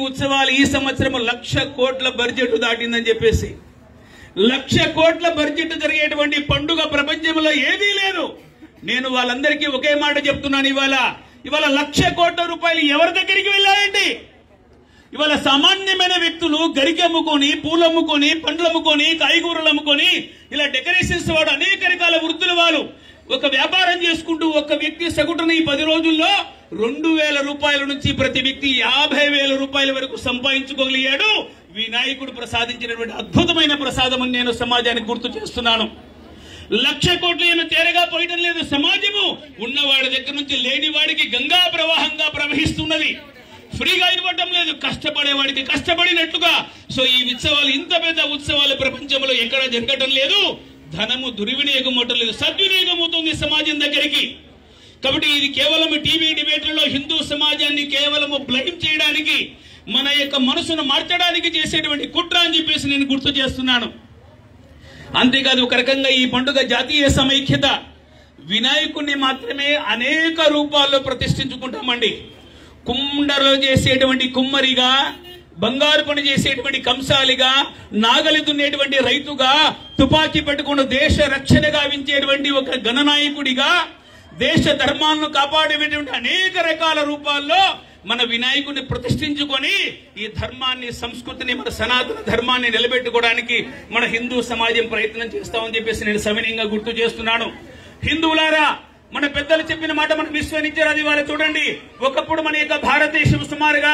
ఉత్సవాలు ఈ సంవత్సరం 1,00,000 కోట్ల బడ్జెట్ దాటిందని చెప్పేసి 1,00,000 కోట్ల బడ్జెట్ జరిగేటువంటి పండుగ ప్రపంచంలో ఏదీ లేదు. నేను వాళ్ళందరికీ ఒకే మాట చెప్తున్నాను, ఇవాళ 1,00,000 కోట్ల రూపాయలు ఎవరి దగ్గరికి వెళ్ళాయండి? ఇవాళ సామాన్యమైన వ్యక్తులు గరికి అమ్ముకొని, పూలు అమ్ముకొని, పండ్లు అమ్ముకొని, కాయగూరలు అమ్ముకొని, ఇలా డెకరేషన్స్ వాడు అనేక రకాల వృత్తులు వాళ్ళు ఒక వ్యాపారం చేసుకుంటూ ఒక వ్యక్తి సగటున ఈ 10 రోజుల్లో 2,000 రూపాయల నుంచి ప్రతి వ్యక్తి 50,000 రూపాయల వరకు సంపాదించుకోగలిగాడు. వినాయకుడు ప్రసాదించినటువంటి అద్భుతమైన ప్రసాదం అని నేను సమాజానికి గుర్తు చేస్తున్నాను. 1,00,000 కోట్లు ఏమో తేరగా పోయడం లేదు. సమాజము ఉన్నవాడి దగ్గర నుంచి లేనివాడికి గంగా ప్రవాహంగా ప్రవహిస్తున్నది. ఫ్రీగా ఇవ్వటం లేదు, కష్టపడేవాడికి కష్టపడినట్టుగా. సో ఈ ఉత్సవాలు, ఇంత పెద్ద ఉత్సవాలు ప్రపంచంలో ఎక్కడ జరగటం లేదు. ధనము దుర్వినియోగం అవటం లేదు, సద్వినియోగం అవుతుంది సమాజం దగ్గరికి. కాబట్టి ఇది కేవలం టీవీ డిబేట్లలో హిందూ సమాజాన్ని కేవలం బ్లైమ్ చేయడానికి, మన యొక్క మనసును మార్చడానికి చేసేటువంటి కుట్ర అని చెప్పేసి నేను గుర్తు చేస్తున్నాను. అంతేకాదు, ఒక రకంగా ఈ పండుగ జాతీయ సమైక్యత. వినాయకుడిని మాత్రమే అనేక రూపాల్లో ప్రతిష్ఠించుకుంటామండి. కుండలో చేసేటువంటి కుమ్మరిగా, బంగారు పని చేసేటువంటి కంసాలిగా, నాగలి దున్నేటువంటి రైతుగా, తుపాకీ పట్టుకున్న దేశ రక్షణ గావించేటువంటి ఒక గణనాయకుడిగా, దేశ ధర్మాలను కాపాడేటువంటి అనేక రకాల రూపాల్లో మన వినాయకుడిని ప్రతిష్ఠించుకొని ఈ ధర్మాన్ని, సంస్కృతిని, మన సనాతన ధర్మాన్ని నిలబెట్టుకోవడానికి మన హిందూ సమాజం ప్రయత్నం చేస్తామని చెప్పేసి నేను సవినయంగా గుర్తు చేస్తున్నాను. హిందువులారా, మన పెద్దలు చెప్పిన మాట మనం విశ్వసించారు. అది వాళ్ళు చూడండి, ఒకప్పుడు మన యొక్క భారతదేశం సుమారుగా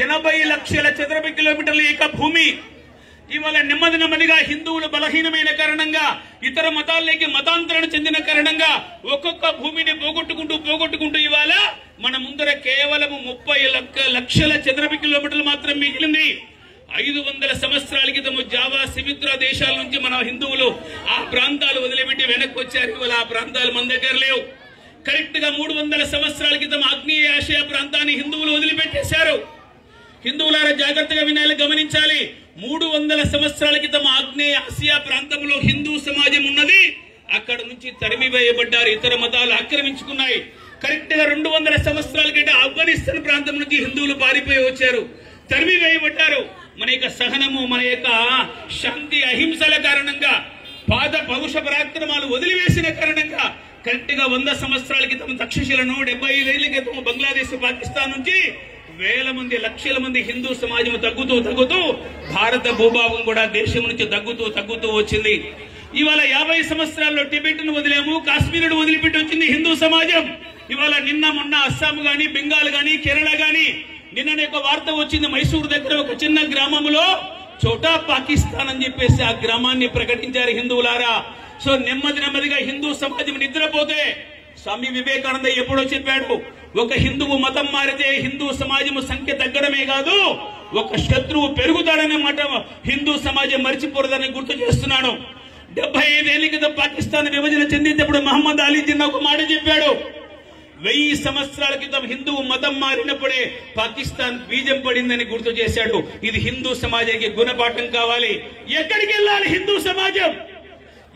80 లక్షల చదరపు కిలోమీటర్ల యొక్క భూమి. ఇవాళ నెమ్మదిగా హిందువులు బలహీనమైన కారణంగా, ఇతర మతాల్లోకి మతాంతరణ చెందిన కారణంగా ఒక్కొక్క భూమిని పోగొట్టుకుంటూ ఇవాళ మన ముందర కేవలం 30 లక్షల చదరపు కిలోమీటర్లు మాత్రం మిగిలింది. 500 సంవత్సరాల క్రితం జావా, సిమిత్రా దేశాల నుంచి మన హిందువులు ఆ ప్రాంతాలు వదిలిపెట్టి వెనక్కి వచ్చారు. ఇవాళ ఆ ప్రాంతాలు మన దగ్గర లేవు. కరెక్ట్ గా 300 సంవత్సరాల క్రితం ఆగ్నేయ ఆసియా ప్రాంతాన్ని హిందువులు వదిలిపెట్టేశారు. హిందువులారా, జాగ్రత్తగా వినాలి, గమనించాలి. 300 సంవత్సరాల క్రితం ఆగ్నేయ ఆసియా ప్రాంతంలో హిందూ సమాజం ఉన్నది. అక్కడ నుంచి తరిమివేయబడ్డారు, ఇతర మతాలు ఆక్రమించుకున్నాయి. కరెక్ట్ గా 200 సంవత్సరాల కంటే ఆఫ్ఘనిస్తాన్ ప్రాంతం నుంచి హిందువులు పారిపోయి వచ్చారు, తరిమివేయబడ్డారు. మన యొక్క సహనము, మన యొక్క శాంతి, అహింసల కారణంగా, పౌరుష పరాక్రమాలు వదిలివేసిన కారణంగా కరెక్ట్ గా 100 సంవత్సరాల క్రితం తక్షశిలను, 75 ఏళ్ల క్రితం బంగ్లాదేశ్, పాకిస్తాన్ నుంచి వేల మంది, లక్షల మంది హిందూ సమాజం తగ్గుతూ భారత భూభాగం కూడా దేశం నుంచి తగ్గుతూ వచ్చింది. ఇవాళ 50 సంవత్సరాల్లో టిబెట్ ను వదిలేము, కాశ్మీర్ వదిలిపెట్టి వచ్చింది హిందూ సమాజం. ఇవాళ నిన్న మొన్న అస్సాం గాని, బెంగాల్ గాని, కేరళ గాని, నిన్ననే ఒక వార్త వచ్చింది, మైసూరు దగ్గర ఒక చిన్న గ్రామంలో చోటా పాకిస్తాన్ అని చెప్పేసి ఆ గ్రామాన్ని ప్రకటించారు హిందువులారా. సో నెమ్మదిగా హిందూ సమాజం నిద్రపోతే, స్వామి వివేకానంద ఎప్పుడో చెప్పాడు, ఒక హిందువు మతం మారితే హిందూ సమాజం సంఖ్య తగ్గడమే కాదు, ఒక శత్రువు పెరుగుతాడనే మాట హిందూ సమాజం మర్చిపోరదని గుర్తు చేస్తున్నాను. 75 ఏళ్ల క్రితం పాకిస్తాన్ విభజన చెందినప్పుడు మహమ్మద్ అలీ జిన్నా ఒక మాట చెప్పాడు, 1000 సంవత్సరాల క్రితం హిందువు మతం మారినప్పుడే పాకిస్తాన్ బీజం పడిందని గుర్తు చేశాడు. ఇది హిందూ సమాజానికి గుణపాఠం కావాలి. ఎక్కడికి వెళ్ళాలి హిందూ సమాజం?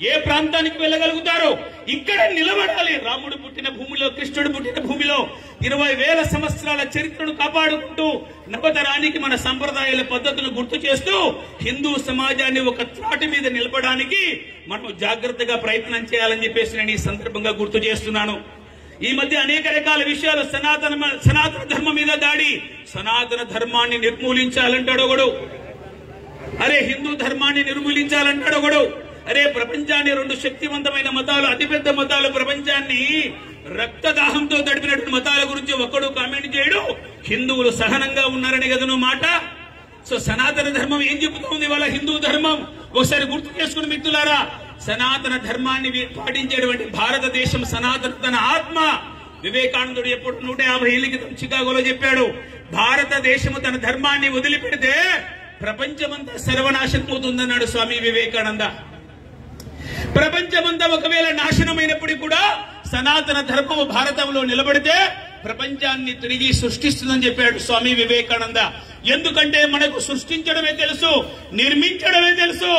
ఏ ప్రాంతానికి వెళ్ళగలుగుతారో ఇక్కడ నిలబడాలి. రాముడు పుట్టిన భూమిలో, కృష్ణుడు పుట్టిన భూమిలో 20,000 సంవత్సరాల చరిత్రను కాపాడుకుంటూ నవతరానికి మన సంప్రదాయాల పద్ధతులను గుర్తు చేస్తూ హిందూ సమాజాన్ని ఒక త్రాటి మీద నిలపడానికి మనం జాగ్రత్తగా ప్రయత్నం చేయాలని చెప్పేసి నేను ఈ సందర్భంగా గుర్తు చేస్తున్నాను. ఈ మధ్య అనేక రకాల విషయాలు, సనాతన ధర్మం మీద దాడి, సనాతన ధర్మాన్ని నిర్మూలించాలంటాడు ఒకడు, అరే హిందూ ధర్మాన్ని నిర్మూలించాలంటాడు ఒకడు, అరే ప్రపంచాన్ని 2 శక్తివంతమైన మతాలు, అతిపెద్ద మతాలు, ప్రపంచాన్ని రక్తదాహంతో తడిపినటువంటి మతాల గురించి ఒక్కడు కామెంట్ చేయడు. హిందువులు సహనంగా ఉన్నారని కదా నువ్వు మాట. సో సనాతన ధర్మం ఏం చెబుతోంది వాళ్ళ హిందూ ధర్మం? ఒకసారి గుర్తు చేసుకుని మిత్రులారా, సనాతన ధర్మాన్ని పాటించేటువంటి భారతదేశం సనాతన తన ఆత్మ. వివేకానందుడు ఎప్పుడు 150 ఏళ్ల క్రితం చికాగోలో చెప్పాడు, భారతదేశము తన ధర్మాన్ని వదిలిపెడితే ప్రపంచమంతా సర్వనాశనం అవుతుందన్నాడు స్వామి వివేకానంద. ప్రపంచమంతా ఒకవేళ నాశనమైనప్పటికీ కూడా సనాతన ధర్మము భారతంలో నిలబడితే ప్రపంచాన్ని తిరిగి సృష్టిస్తుందని చెప్పాడు స్వామి వివేకానంద. ఎందుకంటే మనకు సృష్టించడమే తెలుసు, నిర్మించడమే తెలుసు,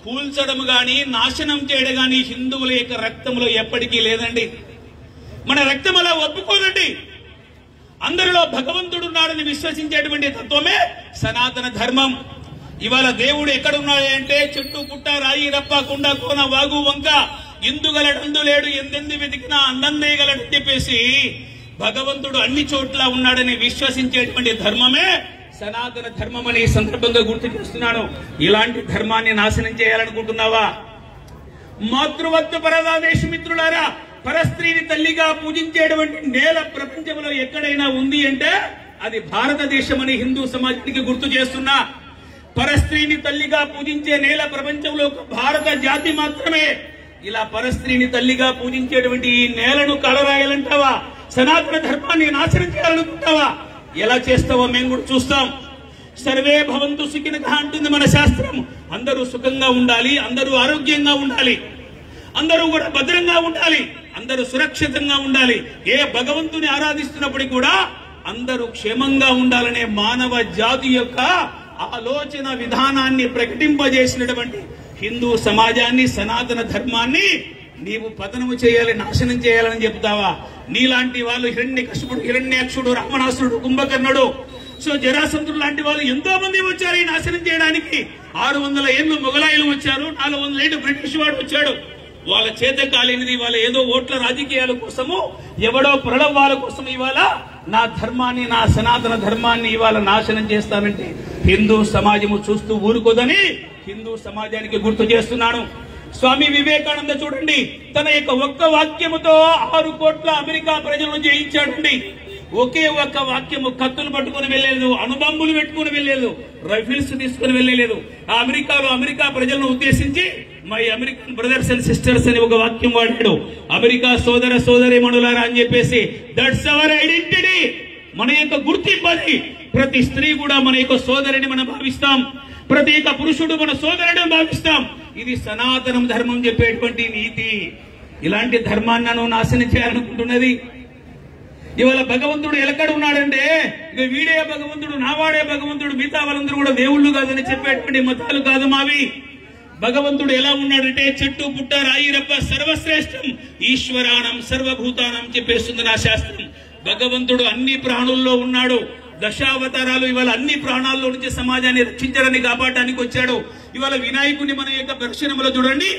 కూల్చడం గాని నాశనం చేయడం గాని హిందువుల యొక్క రక్తంలో ఎప్పటికీ లేదండి. మన రక్తం అలా ఒప్పుకోదండి. అందరిలో భగవంతుడు ఉన్నాడని విశ్వసించేటువంటి తత్వమే సనాతన ధర్మం. ఇవాళ దేవుడు ఎక్కడున్నాడు అంటే చెట్టు పుట్ట రాయి రప్ప కుండ కోన వాగు వంక ఇందుగలడందు లేడు ఎందెందు వెతికినా అందందే గలడని చెప్పేసి భగవంతుడు అన్ని చోట్ల ఉన్నాడని విశ్వసించేటువంటి ధర్మమే సనాతన ధర్మం అని ఈ సందర్భంగా గుర్తు చేస్తున్నాను. ఇలాంటి ధర్మాన్ని నాశనం చేయాలనుకుంటున్నావా? మాతృవత్తు పరదాదేశ మిత్రులారా, పరస్త్రీని తల్లిగా పూజించేటువంటి నేల ప్రపంచంలో ఎక్కడైనా ఉంది అంటే అది భారతదేశం అని హిందూ సమాజానికి గుర్తు చేస్తున్నా. పరస్త్రీని తల్లిగా పూజించే నేల ప్రపంచంలో ఒక భారత జాతి మాత్రమే. ఇలా పరస్త్రీని తల్లిగా పూజించేటువంటి ఈ నేలను కలరాయాలంటావా? సనాతన ధర్మాన్ని నాశనం చేయాలనుకుంటావా? ఎలా చేస్తావో మేము కూడా చూస్తాం. సర్వే భవంతు సుఖినః అంటుంది మన శాస్త్రం. అందరూ సుఖంగా ఉండాలి, అందరూ ఆరోగ్యంగా ఉండాలి, అందరూ కూడా భద్రంగా ఉండాలి, అందరూ సురక్షితంగా ఉండాలి. ఏ భగవంతుని ఆరాధిస్తున్నప్పటికీ కూడా అందరూ క్షేమంగా ఉండాలనే మానవ జాతి యొక్క ఆలోచన విధానాన్ని ప్రకటింపజేసినటువంటి హిందూ సమాజాన్ని, సనాతన ధర్మాన్ని నీవు పతనము చేయాలి, నాశనం చేయాలని చెప్తావా? నీలాంటి వాళ్ళు హిరణ్యకశిపుడు, హిరణ్యాక్షుడు, రావణాసురుడు, కుంభకర్ణుడు, సో జరాసంధుడు లాంటి వాళ్ళు ఎంతో మంది వచ్చారు ఈ నాశనం చేయడానికి. 600 ఏళ్లు మొఘలాయులు వచ్చారు, 400 ఏళ్లు బ్రిటిష్ వాడు వచ్చాడు. వాళ్ళ చేత కాలేనిది వాళ్ళ ఏదో ఓట్ల రాజకీయాల కోసము, ఎవడో ప్రళవాల కోసం ఇవాళ నా ధర్మాన్ని, నా సనాతన ధర్మాన్ని ఇవాళ నాశనం చేస్తానంటే హిందూ సమాజము చూస్తూ ఊరుకోదని హిందూ సమాజానికి గుర్తు చేస్తున్నాను. స్వామి వివేకానంద చూడండి, తన యొక్క ఒక్క వాక్యముతో 6 కోట్ల అమెరికా ప్రజలను జయించాడండి. ఒకే ఒక్క వాక్యము. కత్తులు పట్టుకుని వెళ్లేదు, అణుబాంబులు పెట్టుకుని వెళ్లేదు, రైఫిల్స్ తీసుకుని వెళ్లలేదు. ఆ అమెరికా ప్రజలను ఉద్దేశించి my American brothers and sisters అని ఒక వాక్యం వాడాడు. అమెరికా సోదర సోదరీమణులారా అని చెప్పేసి, దట్స్ అవర్ ఐడెంటిటీ, మన యొక్క గుర్తింపు అది. ప్రతి స్త్రీ కూడా మన యొక్క సోదరిని మనం భావిస్తాం, ప్రతి యొక్క పురుషుడు మన సోదరుడు భావిస్తాం. ఇది సనాతనం ధర్మం చెప్పేటువంటి నీతి. ఇలాంటి ధర్మాన్ని నువ్వు నాశనం చేయాలనుకుంటున్నది. ఇవాళ భగవంతుడు ఎక్కడ ఉన్నాడంటే ఇక వీడే భగవంతుడు, నావాడే భగవంతుడు, మిగతా వాళ్ళందరూ కూడా దేవుళ్ళు కాదని చెప్పేటువంటి మతాలు కాదు మావి. భగవంతుడు ఎలా ఉన్నాడంటే చెట్టు పుట్ట రాయి రప్ప సర్వశ్రేష్టం ఈశ్వరానం సర్వభూతానం చెప్పేస్తుంది నా శాస్త్రం. భగవంతుడు అన్ని ప్రాణుల్లో ఉన్నాడు. దశావతారాలు ఇవాళ అన్ని ప్రాణాల్లో నుంచి సమాజాన్ని రక్షించడానికి, కాపాడడానికి వచ్చాడు. ఇవాళ వినాయకుని మన యొక్క దర్శనంలో చూడండి,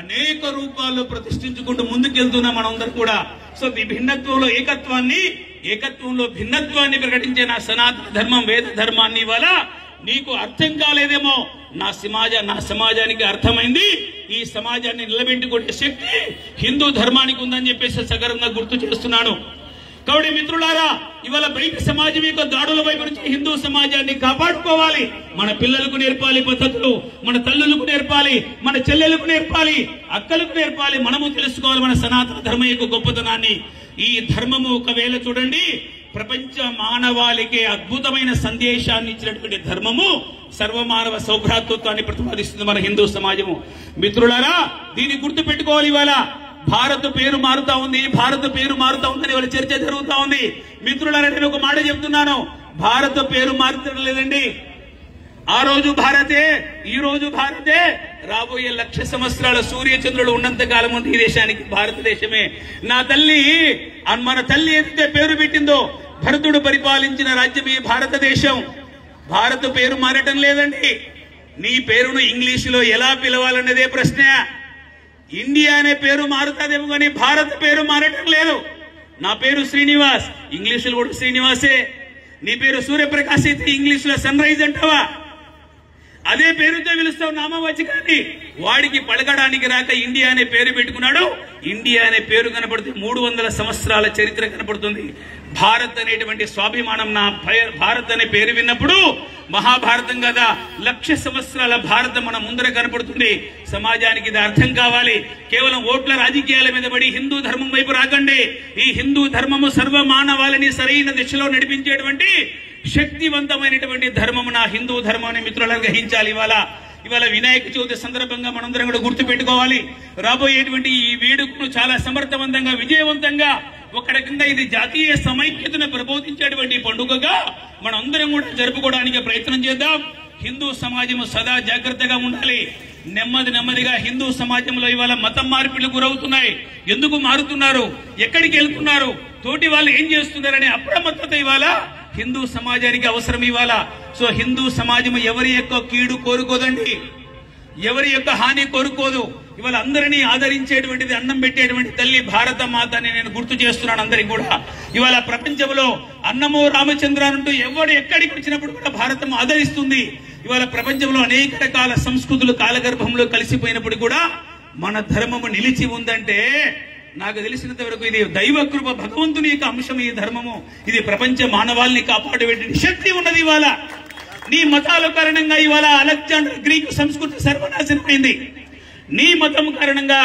అనేక రూపాల్లో ప్రతిష్ఠించుకుంటూ ముందుకెళ్తున్నాం మనందరూ కూడా. సో ఈ భిన్నత్వంలో ఏకత్వాన్ని, ఏకత్వంలో భిన్నత్వాన్ని ప్రకటించే నా సనాతన ధర్మం, వేద ధర్మాన్ని ఇవాళ నీకు అర్థం కాలేదేమో, నా సమాజానికి అర్థమైంది. ఈ సమాజాన్ని నిలబెట్టుకునే శక్తి హిందూ ధర్మానికి ఉందని చెప్పేసి సగర్వంగా గుర్తు చేస్తున్నాను. కాబట్టి మిత్రులారా, ఇవాళ బయట సమాజం యొక్క దాడుల వైపు నుంచి హిందూ సమాజాన్ని కాపాడుకోవాలి. మన పిల్లలకు నేర్పాలి పద్ధతులు, మన తల్లులకు నేర్పాలి, మన చెల్లెలకు నేర్పాలి, అక్కలకు నేర్పాలి. మనము తెలుసుకోవాలి మన సనాతన ధర్మం యొక్క గొప్పతనాన్ని. ఈ ధర్మము ఒకవేళ చూడండి, ప్రపంచ మానవాళికి అద్భుతమైన సందేశాన్ని ఇచ్చినటువంటి ధర్మము సర్వమానవ సౌభ్రాతృత్వాన్ని ప్రతిపాదిస్తుంది మన హిందూ సమాజము. మిత్రులారా, దీన్ని గుర్తు పెట్టుకోవాలి. ఇవాళ భారత్ పేరు మారుతా ఉంది, భారత్ పేరు మారుతా ఉందని వాళ్ళ చర్చ జరుగుతా ఉంది. మిత్రులారా, నేను ఒక మాట చెప్తున్నాను, భారత పేరు మారుతడం లేదండి. ఆ రోజు భారతే, ఈ రోజు భారతే, రాబోయే 1,00,000 సంవత్సరాల సూర్యచంద్రులు ఉన్నంత కాలం ఉంది ఈ దేశానికి భారతదేశమే. నా తల్లి, మన తల్లి ఏదైతే పేరు పెట్టిందో, భరతుడు పరిపాలించిన రాజ్యం ఈ భారతదేశం. భారత పేరు మారటం లేదండి. నీ పేరును ఇంగ్లీషులో ఎలా పిలవాలన్నదే ప్రశ్న. ఇండియా అనే పేరు మారుతాదేమో కానీ భారత పేరు మారటం లేదు. నా పేరు శ్రీనివాస్, ఇంగ్లీషులో కూడా శ్రీనివాసే. నీ పేరు సూర్యప్రకాశ్ అయితే ఇంగ్లీషులో సన్ రైజ్ అంటావా? అదే పేరుతో పిలుస్తావు నామవాచకాన్ని. వాడికి పలకడానికి రాక ఇండియా అనే పేరు పెట్టుకున్నాడు. ఇండియా అనే పేరు కనపడుతుంది, 300 సంవత్సరాల చరిత్ర కనపడుతుంది. భారత్ అనేటువంటి స్వాభిమానం, నా భారత్ అనే పేరు విన్నప్పుడు మహాభారతం కదా, 1,00,000 సంవత్సరాల భారతం మన ముందర కనపడుతుంది. సమాజానికి ఇది అర్థం కావాలి. కేవలం ఓట్ల రాజకీయాల మీద పడి హిందూ ధర్మం వైపు రాకండి. ఈ హిందూ ధర్మము సర్వమానవాళిని సరైన దిశలో నడిపించేటువంటి శక్తివంతమైనటువంటి ధర్మము నా హిందూ ధర్మాన్ని మిత్రులను గ్రహించాలి. ఇవాళ వినాయక చవితి సందర్భంగా మనందరం కూడా గుర్తు పెట్టుకోవాలి. రాబోయేటువంటి ఈ వేడుకను చాలా సమర్థవంతంగా, విజయవంతంగా, ఒక రకంగా ఇది జాతీయ సమైక్యతను ప్రబోధించేటువంటి పండుగగా మనందరం కూడా జరుపుకోవడానికి ప్రయత్నం చేద్దాం. హిందూ సమాజం సదా జాగ్రత్తగా ఉండాలి. నెమ్మదిగా హిందూ సమాజంలో ఇవాళ మతం మార్పిడిలు గురవుతున్నాయి. ఎందుకు మారుతున్నారు, ఎక్కడికి వెళ్తున్నారు, తోటి వాళ్ళు ఏం చేస్తున్నారనే అప్రమత్తత ఇవాళ హిందూ సమాజానికి అవసరం ఇవాళ. సో హిందూ సమాజం ఎవరి యొక్క కీడు కోరుకోదండి, ఎవరి యొక్క హాని కోరుకోదు. ఇవాళ అందరినీ ఆదరించేటువంటిది, అన్నం పెట్టేటువంటి తల్లి భారత మాత అని నేను గుర్తు చేస్తున్నాను అందరికి కూడా. ఇవాళ ప్రపంచంలో అన్నమో రామచంద్ర అంటూ ఎవడు ఎక్కడికి వచ్చినప్పుడు కూడా భారతం ఆదరిస్తుంది. ఇవాళ ప్రపంచంలో అనేక రకాల సంస్కృతులు కాలగర్భంలో కలిసిపోయినప్పుడు కూడా మన ధర్మము నిలిచి ఉందంటే నాకు తెలిసినంత వరకు ఇది దైవకృప, భగవంతుని యొక్క అంశం ఈ ధర్మము. ఇది ప్రపంచ మానవాళిని కాపాడే శక్తి ఉన్నది. ఇవాళ నీ మతాల కారణంగా ఇవాళ అలెగ్జాండర్ గ్రీకు సంస్కృతి సర్వనాశనమైంది. నీ మతం కారణంగా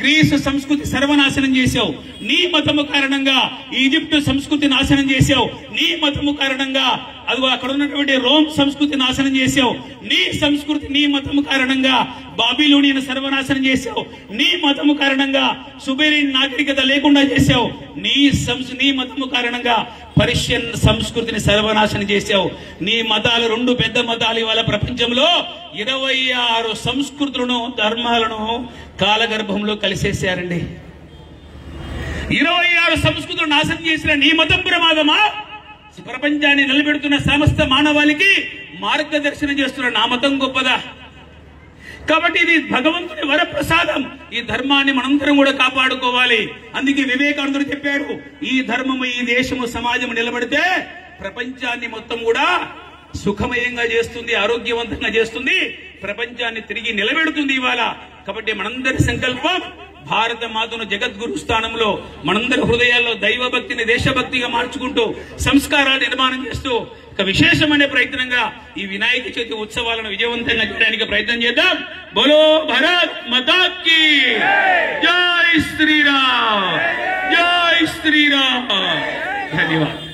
గ్రీసు సంస్కృతి సర్వనాశనం చేశావు. నీ మతము కారణంగా ఈజిప్టు సంస్కృతి నాశనం చేశావు. నీ మతము కారణంగా అదిగో అక్కడ ఉన్నటువంటి రోమ్ సంస్కృతి నాశనం చేశావు. నీ సంస్కృతి, నీ మతము కారణంగా బాబిలోనియన్ సర్వనాశనం చేశావు. నీ మతము కారణంగా సుబేరియన్ నాగరికత లేకుండా చేశావు. నీ మతము కారణంగా పర్షియన్ సంస్కృతిని సర్వనాశనం చేశావు. నీ మతాలు, రెండు పెద్ద మతాలు ఇవాళ ప్రపంచంలో 26 సంస్కృతులను, ధర్మాలను కాలగర్భంలో కలిసేశారండి. 26 సంస్కృతులు నాశనం చేసిన నీ మతం ప్రమాదమా? ప్రపంచాన్ని నిలబెడుతున్న సమస్త మానవాళికి మార్గదర్శనం చేస్తున్న నా మతం గొప్పదా? కాబట్టి ఇది భగవంతుని వరప్రసాదం. ఈ ధర్మాన్ని మనందరం కూడా కాపాడుకోవాలి. అందుకే వివేకానందుడు చెప్పాడు, ఈ ధర్మము, ఈ దేశము, సమాజము నిలబడితే ప్రపంచాన్ని మొత్తం కూడా సుఖమయంగా చేస్తుంది, ఆరోగ్యవంతంగా చేస్తుంది, ప్రపంచాన్ని తిరిగి నిలబెడుతుంది ఇవాళ. కాబట్టి మనందరి సంకల్పం భారత మాతను జగద్గురు స్థానంలో మనందరి హృదయాల్లో దైవభక్తిని దేశభక్తిగా మార్చుకుంటూ సంస్కారాలు నిర్మాణం చేస్తూ ఒక విశేషమైన ప్రయత్నంగా ఈ వినాయక చవితి ఉత్సవాలను విజయవంతంగా చేయడానికి ప్రయత్నం చేద్దాం. బోలో భారత్ మాతా కీ జై శ్రీరామ్, జై శ్రీరామ్. ధన్యవాదాలు.